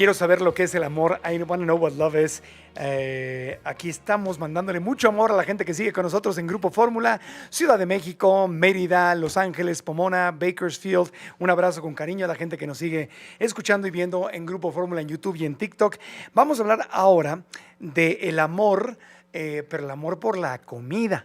Quiero saber lo que es el amor. I wanna know what love is. Aquí estamos mandándole mucho amor a la gente que sigue con nosotros en Grupo Fórmula, Ciudad de México, Mérida, Los Ángeles, Pomona, Bakersfield. Un abrazo con cariño a la gente que nos sigue escuchando y viendo en Grupo Fórmula en YouTube y en TikTok. Vamos a hablar ahora del amor. Pero el amor por la comida,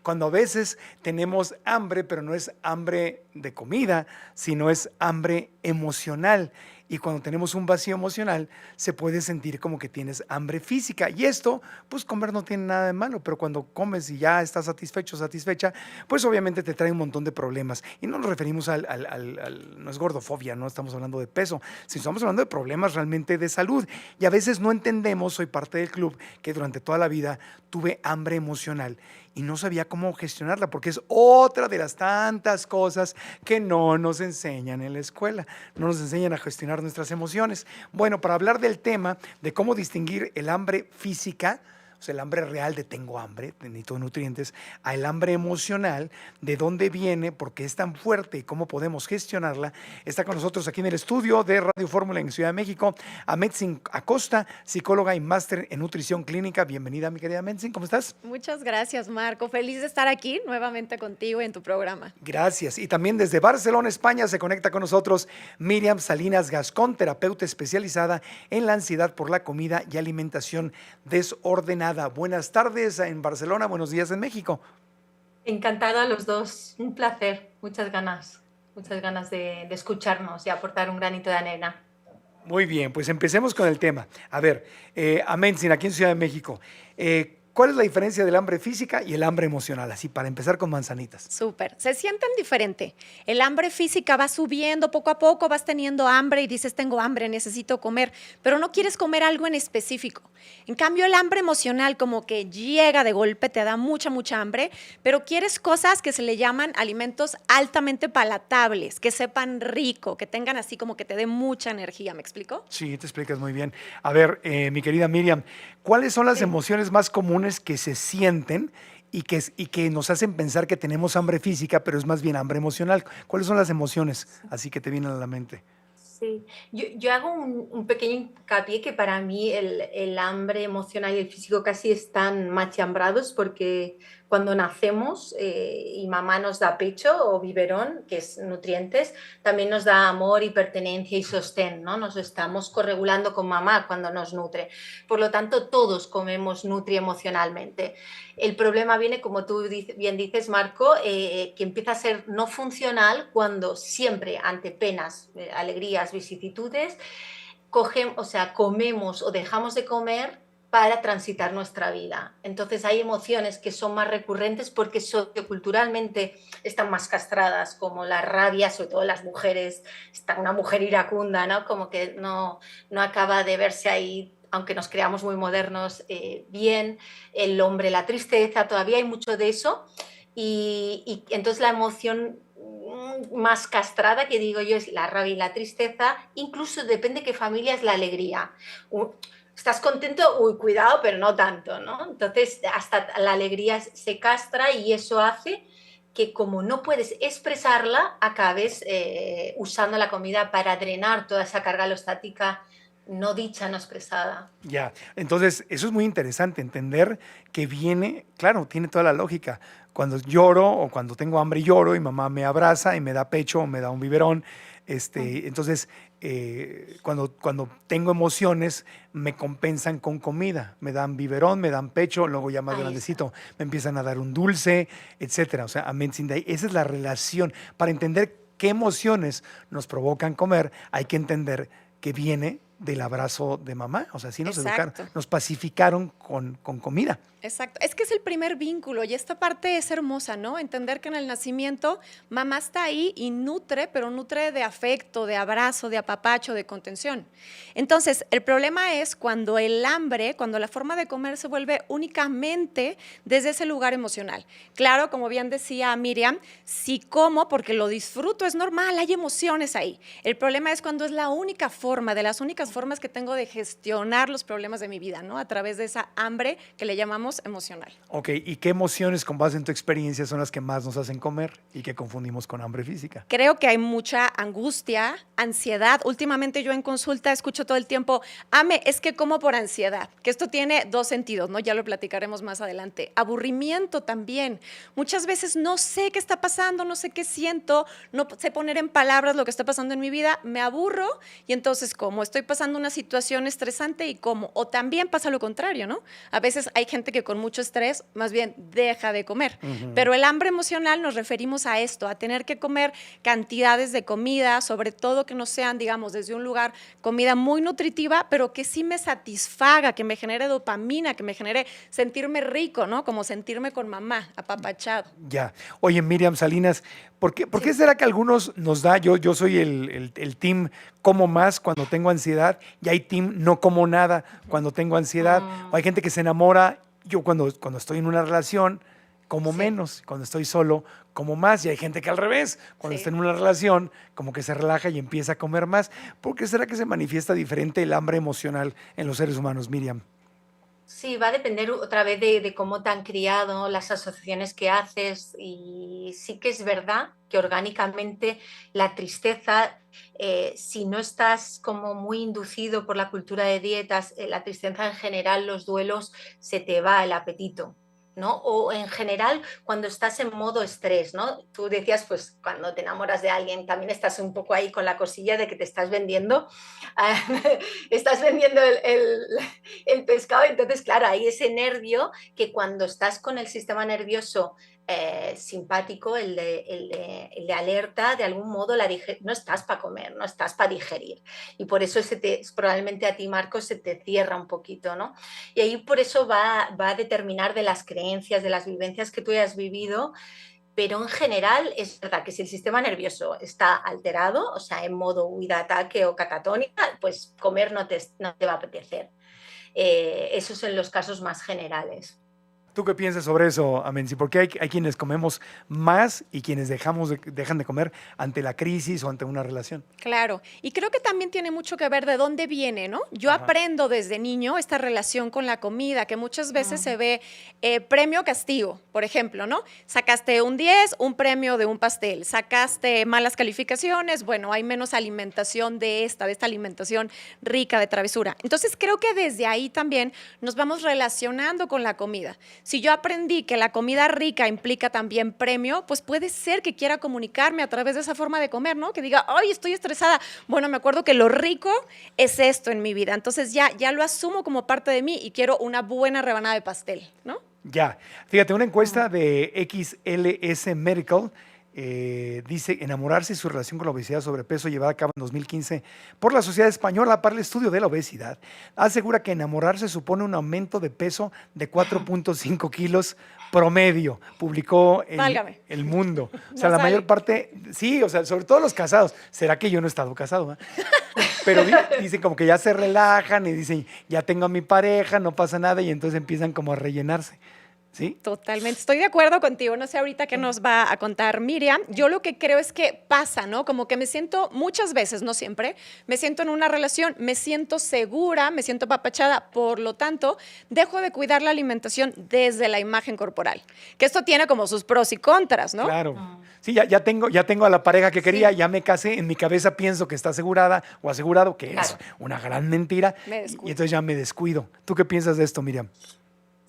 cuando a veces tenemos hambre, pero no es hambre de comida, sino es hambre emocional. Y cuando tenemos un vacío emocional, se puede sentir como que tienes hambre física. Y esto, pues comer no tiene nada de malo, pero cuando comes y ya estás satisfecho, satisfecha, pues obviamente te trae un montón de problemas. Y no nos referimos no es gordofobia, no estamos hablando de peso, sino estamos hablando de problemas realmente de salud. Y a veces no entendemos, soy parte del club, que durante toda la vida tuve hambre emocional y no sabía cómo gestionarla, porque es otra de las tantas cosas que no nos enseñan en la escuela, no nos enseñan a gestionar nuestras emociones. Bueno, para hablar del tema de cómo distinguir el hambre física, o sea, el hambre real de tengo hambre, necesito nutrientes, a el hambre emocional, de dónde viene, por qué es tan fuerte y cómo podemos gestionarla. Está con nosotros aquí en el estudio de Radio Fórmula en Ciudad de México, Ametzin Acosta, psicóloga y máster en nutrición clínica. Bienvenida, mi querida Ametzin, ¿cómo estás? Muchas gracias, Marco. Feliz de estar aquí nuevamente contigo en tu programa. Gracias. Y también desde Barcelona, España, se conecta con nosotros Miriam Salinas Gascón, terapeuta especializada en la ansiedad por la comida y alimentación desordenada. Buenas tardes en Barcelona, buenos días en México. Encantada a los dos, un placer, muchas ganas de escucharnos y aportar un granito de arena. Muy bien, pues empecemos con el tema. A ver, Ametzin, aquí en Ciudad de México, ¿cuál es la diferencia del hambre física y el hambre emocional? Así, para empezar con manzanitas. Súper. Se sienten diferente. El hambre física va subiendo poco a poco, vas teniendo hambre y dices, tengo hambre, necesito comer, pero no quieres comer algo en específico. En cambio, el hambre emocional como que llega de golpe, te da mucha hambre, pero quieres cosas que se le llaman alimentos altamente palatables, que sepan rico, que tengan así como que te dé mucha energía. ¿Me explico? Sí, te explicas muy bien. A ver, mi querida Miriam, ¿cuáles son las emociones más comunes que se sienten y que nos hacen pensar que tenemos hambre física, pero es más bien hambre emocional? ¿Cuáles son las emociones así que te vienen a la mente? Sí, yo hago un pequeño hincapié que para mí el hambre emocional y el físico casi están machambrados porque cuando nacemos y mamá nos da pecho o biberón, que es nutrientes, también nos da amor y pertenencia y sostén, ¿no? Nos estamos corregulando con mamá cuando nos nutre. Por lo tanto, todos comemos nutri emocionalmente. El problema viene, como tú bien dices, Marco, que empieza a ser no funcional cuando siempre ante penas, alegrías, vicisitudes, comemos o dejamos de comer para transitar nuestra vida. Entonces hay emociones que son más recurrentes porque socioculturalmente están más castradas, como la rabia, sobre todo las mujeres, está una mujer iracunda, ¿no? Como que no acaba de verse ahí, aunque nos creamos muy modernos, bien. El hombre, la tristeza, todavía hay mucho de eso. Y entonces la emoción más castrada, que digo yo, es la rabia y la tristeza. Incluso depende de qué familia es la alegría. ¿Estás contento? Uy, cuidado, pero no tanto, ¿no? Entonces, hasta la alegría se castra y eso hace que como no puedes expresarla, acabes usando la comida para drenar toda esa carga alostática no dicha, no expresada. Ya, entonces eso es muy interesante, entender que viene, claro, tiene toda la lógica. Cuando lloro o cuando tengo hambre lloro y mamá me abraza y me da pecho o me da un biberón. Entonces, cuando tengo emociones, me compensan con comida. Me dan biberón, me dan pecho, luego ya más grandecito me empiezan a dar un dulce, etcétera. O sea, esa es la relación. Para entender qué emociones nos provocan comer, hay que entender que viene del abrazo de mamá. O sea, sí nos educaron, nos pacificaron con comida. Exacto. Es que es el primer vínculo y esta parte es hermosa, ¿no? Entender que en el nacimiento mamá está ahí y nutre, pero nutre de afecto, de abrazo, de apapacho, de contención. Entonces, el problema es cuando el hambre, cuando la forma de comer se vuelve únicamente desde ese lugar emocional. Claro, como bien decía Miriam, si como porque lo disfruto, es normal, hay emociones ahí. El problema es cuando es la única forma, de las únicas las formas que tengo de gestionar los problemas de mi vida, ¿no? A través de esa hambre que le llamamos emocional. Ok, ¿y qué emociones con base en tu experiencia son las que más nos hacen comer y que confundimos con hambre física? Creo que hay mucha angustia, ansiedad. Últimamente yo en consulta escucho todo el tiempo, Ame, es que como por ansiedad, que esto tiene dos sentidos, ¿no? Ya lo platicaremos más adelante. Aburrimiento también. Muchas veces no sé qué está pasando, no sé qué siento, no sé poner en palabras lo que está pasando en mi vida, me aburro y entonces como estoy pasando una situación estresante y como. O también pasa lo contrario, ¿no? A veces hay gente que con mucho estrés más bien deja de comer. Pero el hambre emocional nos referimos a esto, a tener que comer cantidades de comida, sobre todo que no sean, digamos, desde un lugar comida muy nutritiva, pero que sí me satisfaga, que me genere dopamina, que me genere sentirme rico, ¿no? Como sentirme con mamá, apapachado. Ya. Oye, Miriam Salinas, ¿por qué será que a algunos nos da, yo soy el team como más cuando tengo ansiedad y hay team no como nada cuando tengo ansiedad? O hay gente que se enamora, yo cuando estoy en una relación como menos, cuando estoy solo como más, y hay gente que al revés, cuando está en una relación como que se relaja y empieza a comer más. ¿Por qué será que se manifiesta diferente el hambre emocional en los seres humanos, Miriam? Sí, va a depender otra vez de cómo te han criado, las asociaciones que haces y sí que es verdad que orgánicamente la tristeza, si no estás como muy inducido por la cultura de dietas, la tristeza en general, los duelos, se te va el apetito. ¿No? O en general cuando estás en modo estrés, ¿no? Tú decías, pues cuando te enamoras de alguien también estás un poco ahí con la cosilla de que te estás vendiendo, estás vendiendo el pescado, entonces claro, hay ese nervio que cuando estás con el sistema nervioso simpático, el de alerta, de algún modo no estás para comer, no estás para digerir. Y por eso probablemente a ti, Marcos, se te cierra un poquito, ¿no? Y ahí por eso va a determinar de las creencias, de las vivencias que tú hayas vivido, pero en general es verdad que si el sistema nervioso está alterado, o sea, en modo huida, ataque o catatónica, pues comer no te va a apetecer. Esos son los casos más generales. ¿Tú qué piensas sobre eso, Amenzi? Porque hay quienes comemos más y quienes dejan de comer ante la crisis o ante una relación. Claro, y creo que también tiene mucho que ver de dónde viene, ¿no? Yo aprendo desde niño esta relación con la comida, que muchas veces se ve premio-castigo, por ejemplo, ¿no? Sacaste un 10, un premio de un pastel, sacaste malas calificaciones, bueno, hay menos alimentación de esta alimentación rica de travesura. Entonces creo que desde ahí también nos vamos relacionando con la comida. Si yo aprendí que la comida rica implica también premio, pues puede ser que quiera comunicarme a través de esa forma de comer, ¿no? Que diga, ay, estoy estresada. Bueno, me acuerdo que lo rico es esto en mi vida. Entonces ya lo asumo como parte de mí y quiero una buena rebanada de pastel, ¿no? Ya. Fíjate, una encuesta de XLS Medical dice enamorarse y su relación con la obesidad sobrepeso llevada a cabo en 2015 por la Sociedad Española para el Estudio de la Obesidad asegura que enamorarse supone un aumento de peso de 4.5 kilos promedio, publicó el Mundo. O sea, la mayor parte, sí, o sea, sobre todo los casados. ¿Será que yo no he estado casado? Pero dicen como que ya se relajan y dicen, ya tengo a mi pareja, no pasa nada, y entonces empiezan como a rellenarse. ¿Sí? Totalmente, estoy de acuerdo contigo. No sé ahorita qué nos va a contar Miriam. Yo lo que creo es que pasa, ¿no? Como que me siento muchas veces, no siempre, me siento en una relación, me siento segura, me siento apapachada, por lo tanto, dejo de cuidar la alimentación desde la imagen corporal. Que esto tiene como sus pros y contras, ¿no? Claro. Sí, ya tengo a la pareja que quería, ya me casé, en mi cabeza pienso que está asegurada o asegurado, que es una gran mentira, y entonces ya me descuido. ¿Tú qué piensas de esto, Miriam?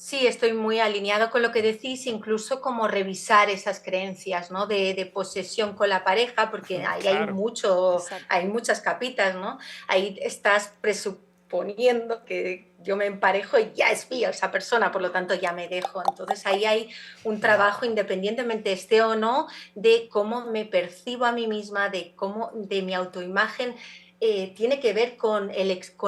Sí, estoy muy alineado con lo que decís, incluso como revisar esas creencias, ¿no? De posesión con la pareja, porque ahí hay muchas capitas, ¿no? Ahí estás presuponiendo que yo me emparejo y ya es mío esa persona, por lo tanto ya me dejo. Entonces ahí hay un trabajo, independientemente esté o no, de cómo me percibo a mí misma, de mi autoimagen, tiene que ver con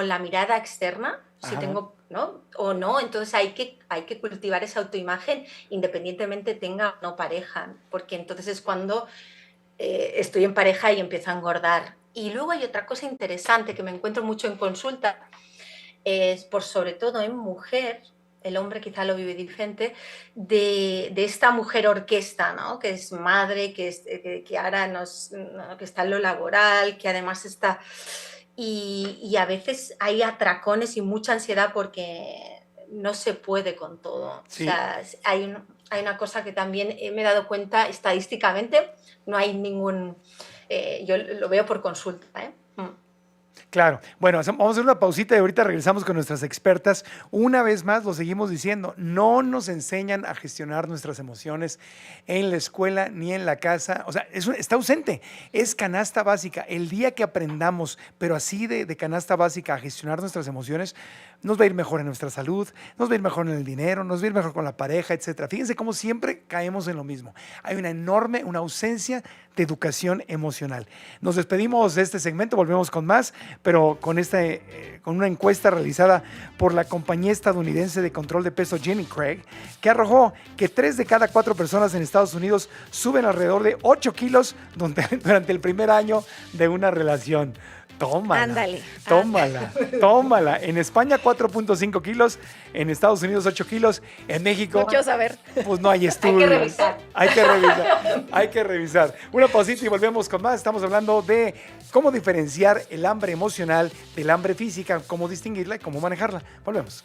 la mirada externa, si tengo, ¿no? O no, entonces hay que cultivar esa autoimagen independientemente tenga o no pareja, porque entonces es cuando estoy en pareja y empiezo a engordar. Y luego hay otra cosa interesante que me encuentro mucho en consulta, es sobre todo en mujer, el hombre quizá lo vive diferente, de esta mujer orquesta, ¿no? Que es madre, que ahora que está en lo laboral, que además está... y a veces hay atracones y mucha ansiedad porque no se puede con todo. Sí. O sea, hay una cosa que también me he dado cuenta estadísticamente, no hay ningún... yo lo veo por consulta, ¿eh? Claro. Bueno, vamos a hacer una pausita y ahorita regresamos con nuestras expertas. Una vez más, lo seguimos diciendo, no nos enseñan a gestionar nuestras emociones en la escuela ni en la casa. O sea, está ausente. Es canasta básica. El día que aprendamos, pero así de canasta básica, a gestionar nuestras emociones, nos va a ir mejor en nuestra salud, nos va a ir mejor en el dinero, nos va a ir mejor con la pareja, etcétera. Fíjense cómo siempre caemos en lo mismo. Hay una ausencia de educación emocional. Nos despedimos de este segmento, volvemos con más, pero con una encuesta realizada por la compañía estadounidense de control de peso Jenny Craig, que arrojó que 3 de cada 4 personas en Estados Unidos suben alrededor de 8 kilos durante el primer año de una relación. Tómala, Ándale. tómala. En España 4.5 kilos, en Estados Unidos 8 kilos, en México... No quiero saber. Pues no hay estudios. Hay que revisar. Hay que revisar. Una pausita y volvemos con más. Estamos hablando de cómo diferenciar el hambre emocional del hambre física, cómo distinguirla y cómo manejarla. Volvemos.